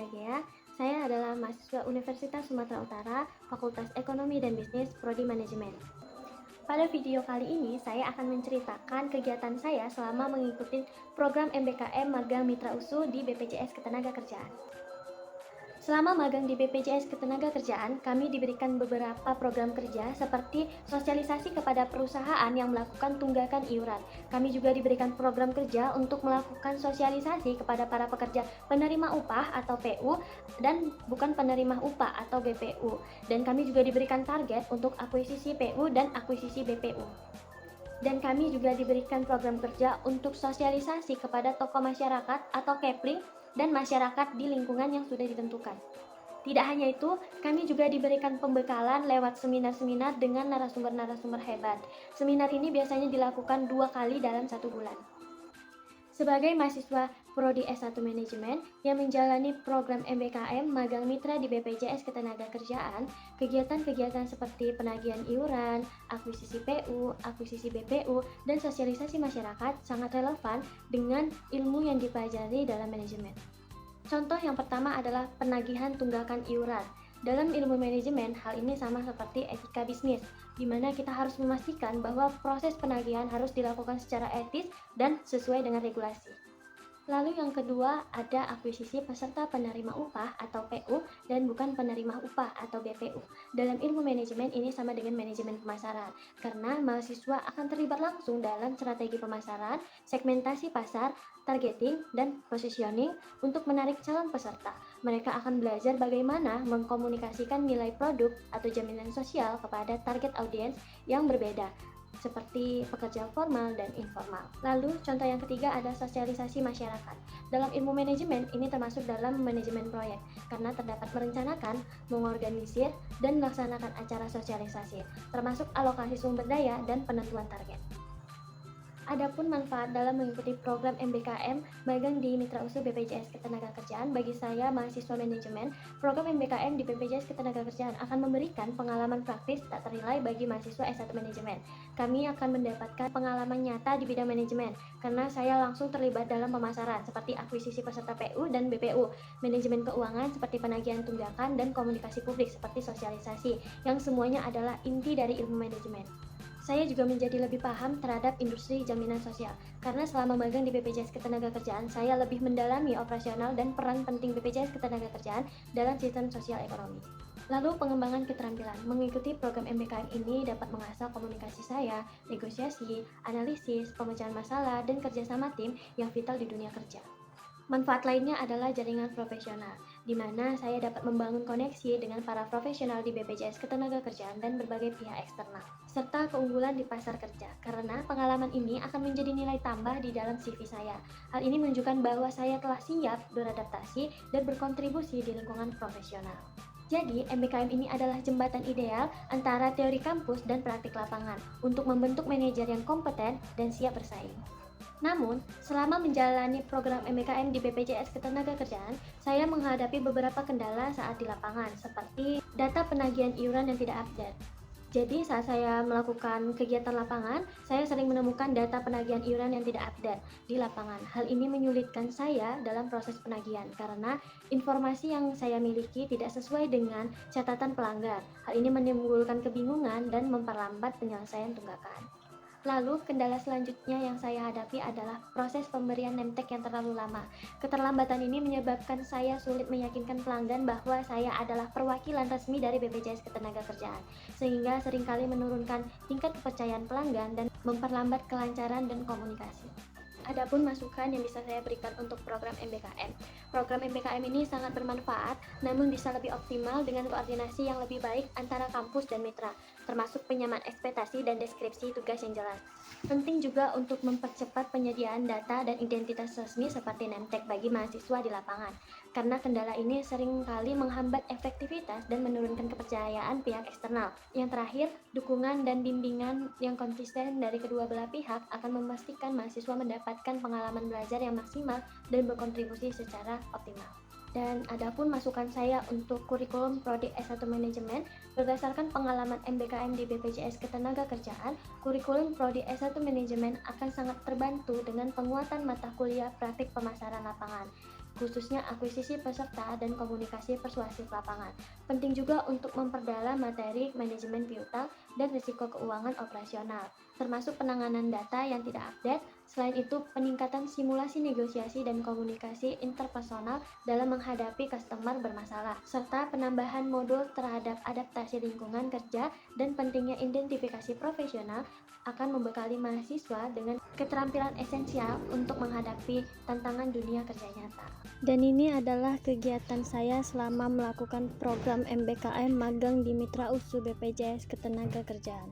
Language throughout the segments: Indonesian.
Anastasia Gea. Saya adalah mahasiswa Universitas Sumatera Utara, Fakultas Ekonomi dan Bisnis, Prodi Manajemen. Pada video kali ini, saya akan menceritakan kegiatan saya selama mengikuti program MBKM Magang Mitra USU di BPJS Ketenagakerjaan. Selama magang di BPJS Ketenagakerjaan, kami diberikan beberapa program kerja seperti sosialisasi kepada perusahaan yang melakukan tunggakan iuran. Kami juga diberikan program kerja untuk melakukan sosialisasi kepada para pekerja penerima upah atau PU dan bukan penerima upah atau BPU. Dan kami juga diberikan target untuk akuisisi PU dan akuisisi BPU. Dan kami juga diberikan program kerja untuk sosialisasi kepada tokoh masyarakat atau kepling dan masyarakat di lingkungan yang sudah ditentukan. Tidak hanya itu, kami juga diberikan pembekalan lewat seminar-seminar dengan narasumber-narasumber hebat. Seminar ini biasanya dilakukan 2 kali dalam 1 bulan. Sebagai mahasiswa Prodi S1 Manajemen yang menjalani program MBKM Magang Mitra di BPJS Ketenagakerjaan, kegiatan-kegiatan seperti penagihan iuran, akuisisi PU, akuisisi BPU, dan sosialisasi masyarakat sangat relevan dengan ilmu yang dipelajari dalam manajemen. Contoh yang pertama adalah penagihan tunggakan iuran. Dalam ilmu manajemen, hal ini sama seperti etika bisnis, di mana kita harus memastikan bahwa proses penagihan harus dilakukan secara etis dan sesuai dengan regulasi. Lalu yang kedua ada akuisisi peserta penerima upah atau PU dan bukan penerima upah atau BPU. Dalam ilmu manajemen ini sama dengan manajemen pemasaran, karena mahasiswa akan terlibat langsung dalam strategi pemasaran, segmentasi pasar, targeting, dan positioning untuk menarik calon peserta. Mereka akan belajar bagaimana mengkomunikasikan nilai produk atau jaminan sosial kepada target audiens yang berbeda, seperti pekerja formal dan informal. Lalu, contoh yang ketiga ada sosialisasi masyarakat. Dalam ilmu manajemen, ini termasuk dalam manajemen proyek, karena terdapat merencanakan, mengorganisir, dan melaksanakan acara sosialisasi, termasuk alokasi sumber daya dan penentuan target. Adapun manfaat dalam mengikuti program MBKM magang di Mitra USU BPJS Ketenagakerjaan bagi saya mahasiswa manajemen, program MBKM di BPJS Ketenagakerjaan akan memberikan pengalaman praktis tak ternilai bagi mahasiswa S1 manajemen. Kami akan mendapatkan pengalaman nyata di bidang manajemen karena saya langsung terlibat dalam pemasaran seperti akuisisi peserta PU dan BPU, manajemen keuangan seperti penagihan tunggakan, dan komunikasi publik seperti sosialisasi, yang semuanya adalah inti dari ilmu manajemen. Saya juga menjadi lebih paham terhadap industri jaminan sosial, karena selama magang di BPJS Ketenagakerjaan, saya lebih mendalami operasional dan peran penting BPJS Ketenagakerjaan dalam sistem sosial ekonomi. Lalu pengembangan keterampilan. Mengikuti program MBKM ini dapat mengasah komunikasi saya, negosiasi, analisis, pemecahan masalah, dan kerjasama tim yang vital di dunia kerja. Manfaat lainnya adalah jaringan profesional, di mana saya dapat membangun koneksi dengan para profesional di BPJS Ketenagakerjaan dan berbagai pihak eksternal, serta keunggulan di pasar kerja, karena pengalaman ini akan menjadi nilai tambah di dalam CV saya. Hal ini menunjukkan bahwa saya telah siap beradaptasi dan berkontribusi di lingkungan profesional. Jadi, MBKM ini adalah jembatan ideal antara teori kampus dan praktik lapangan untuk membentuk manajer yang kompeten dan siap bersaing. Namun, selama menjalani program MBKM di BPJS Ketenagakerjaan, saya menghadapi beberapa kendala saat di lapangan, seperti data penagihan iuran yang tidak update. Jadi, saat saya melakukan kegiatan lapangan, saya sering menemukan data penagihan iuran yang tidak update di lapangan. Hal ini menyulitkan saya dalam proses penagihan, karena informasi yang saya miliki tidak sesuai dengan catatan pelanggar. Hal ini menimbulkan kebingungan dan memperlambat penyelesaian tunggakan. Lalu, kendala selanjutnya yang saya hadapi adalah proses pemberian nemtek yang terlalu lama. Keterlambatan ini menyebabkan saya sulit meyakinkan pelanggan bahwa saya adalah perwakilan resmi dari BPJS Ketenagakerjaan, sehingga seringkali menurunkan tingkat kepercayaan pelanggan dan memperlambat kelancaran dan komunikasi. Adapun masukan yang bisa saya berikan untuk program MBKM. Program MBKM ini sangat bermanfaat, namun bisa lebih optimal dengan koordinasi yang lebih baik antara kampus dan mitra, termasuk penyamaan ekspektasi dan deskripsi tugas yang jelas. Penting juga untuk mempercepat penyediaan data dan identitas resmi seperti nemtek bagi mahasiswa di lapangan, karena kendala ini seringkali menghambat efektivitas dan menurunkan kepercayaan pihak eksternal. Yang terakhir, dukungan dan bimbingan yang konsisten dari kedua belah pihak akan memastikan mahasiswa mendapatkan pengalaman belajar yang maksimal dan berkontribusi secara optimal. Dan adapun masukan saya untuk kurikulum Prodi S1 Manajemen, berdasarkan pengalaman MBKM di BPJS Ketenagakerjaan, kurikulum Prodi S1 Manajemen akan sangat terbantu dengan penguatan mata kuliah praktik pemasaran lapangan. khususnya akuisisi peserta dan komunikasi persuasif lapangan. Penting juga untuk memperdalam materi manajemen piutang dan risiko keuangan operasional, termasuk penanganan data yang tidak update. Selain itu, peningkatan simulasi negosiasi dan komunikasi interpersonal dalam menghadapi customer bermasalah, serta penambahan modul terhadap adaptasi lingkungan kerja dan pentingnya identifikasi profesional akan membekali mahasiswa dengan keterampilan esensial untuk menghadapi tantangan dunia kerja nyata. Dan ini adalah kegiatan saya selama melakukan program MBKM magang di Mitra Usu BPJS Ketenagakerjaan.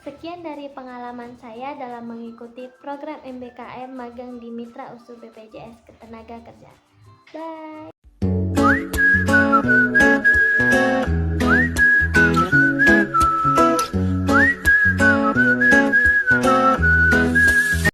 Sekian dari pengalaman saya dalam mengikuti program MBKM magang di Mitra Usu BPJS Ketenagakerjaan. Bye.